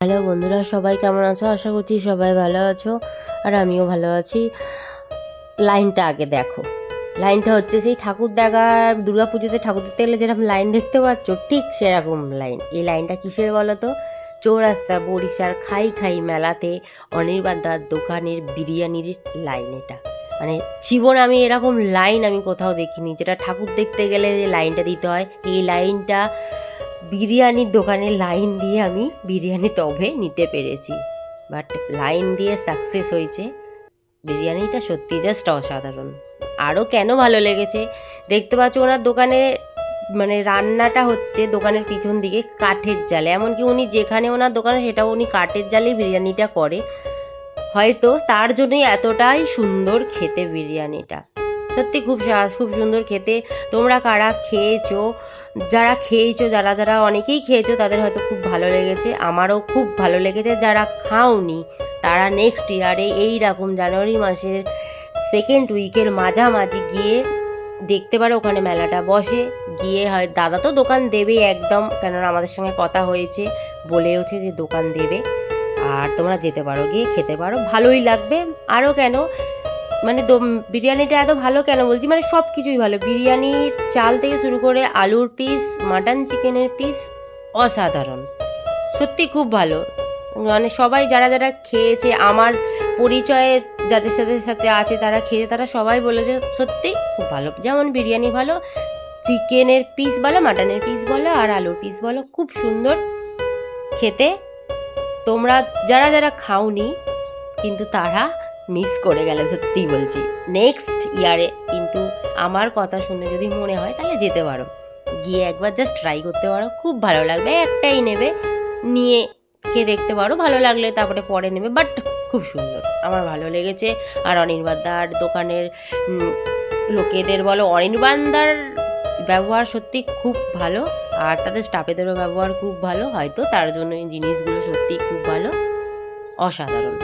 Hello বন্ধুরা, সবাই কেমন আছো? আশা করছি সবাই ভালো আছো, আর আমিও ভালো আছি। লাইনটা আগে দেখো। লাইনটা হচ্ছে সেই ঠাকুর দেখার, দুর্গা পুজোতে ঠাকুর দেখতে গেলে যেরকম লাইন দেখতে পাচ্ছ, ঠিক সেরকম লাইন। এই লাইনটা কিসের বলো তো? চৌরাস্তা বরিশার খাই খাই মেলাতে অনির্বাণদার দোকানের বিরিয়ানির লাইন এটা। মানে জীবনে আমি এরকম লাইন আমি কোথাও দেখিনি, যেটা ঠাকুর দেখতে গেলে যে লাইনটা দিতে হয়, এই লাইনটা বিরিয়ানির দোকানে লাইন দিয়ে আমি বিরিয়ানি তবে নিতে পেরেছি। বাট লাইন দিয়ে সাকসেস হয়েছে। বিরিয়ানিটা সত্যি জাস্ট অসাধারণ। আরও কেন ভালো লেগেছে, দেখতে পাচ্ছ ওনার দোকানে মানে রান্নাটা হচ্ছে দোকানের পিছন দিকে কাঠের জালে। এমনকি উনি যেখানে ওনার দোকানে সেটাও উনি কাঠের জালেই বিরিয়ানিটা করে। হয়তো তার জন্যই এতটাই সুন্দর খেতে বিরিয়ানিটা। সত্যি খুব সুন্দর খেতে। তোমরা কারা খেয়েছো, যারা যারা অনেকেই খেয়েছো তাদের হয়তো খুব ভালো লেগেছে, আমারও খুব ভালো লেগেছে। যারা খাওনি তারা নেক্সট ইয়ারে এইরকম জানুয়ারি মাসের সেকেন্ড উইকের মাঝামাঝি গিয়ে দেখতে পারো, ওখানে মেলাটা বসে। গিয়ে হয় দাদা তো দোকান দেবেই একদম, কেননা আমাদের সঙ্গে কথা হয়েছে, বলেওছে যে দোকান দেবে। আর তোমরা যেতে পারো, গিয়ে খেতে পারো, ভালোই লাগবে। আরও কেন মানে বিরিয়ানিটা এত ভালো কেন বলছি, মানে সব কিছুই ভালো। বিরিয়ানি চাল থেকে শুরু করে আলুর পিস, মাটন চিকেনের পিস অসাধারণ, সত্যি খুব ভালো। মানে সবাই যারা যারা খেয়েছে, আমার পরিচয়ে যাদের সাথে সাথে আছে তারা খেয়ে তারা সবাই বলেছে সত্যি খুব ভালো। যেমন বিরিয়ানি ভালো, চিকেনের পিস বলো, মাটনের পিস বলো, আর আলুর পিস বলো, খুব সুন্দর খেতে। তোমরা যারা যারা খাওনি কিন্তু তারা মিস করে গেলে, সত্যিই বলছি। নেক্সট ইয়ারে কিন্তু আমার কথা শুনে যদি মনে হয় তাহলে যেতে পারো, গিয়ে একবার জাস্ট ট্রাই করতে পারো, খুব ভালো লাগবে। একটাই নেবে, নিয়ে খেয়ে দেখতে পারো, ভালো লাগলে তারপরে পরে নেবে। বাট খুব সুন্দর, আমার ভালো লেগেছে। আর অনির্বাণদার দোকানের লোকেদের বলো, অনির্বাণদার ব্যবহার সত্যি খুব ভালো, আর তাদের স্টাফেদেরও ব্যবহার খুব ভালো। হয়তো তার জন্য এই জিনিসগুলো সত্যি খুব ভালো, অসাধারণ।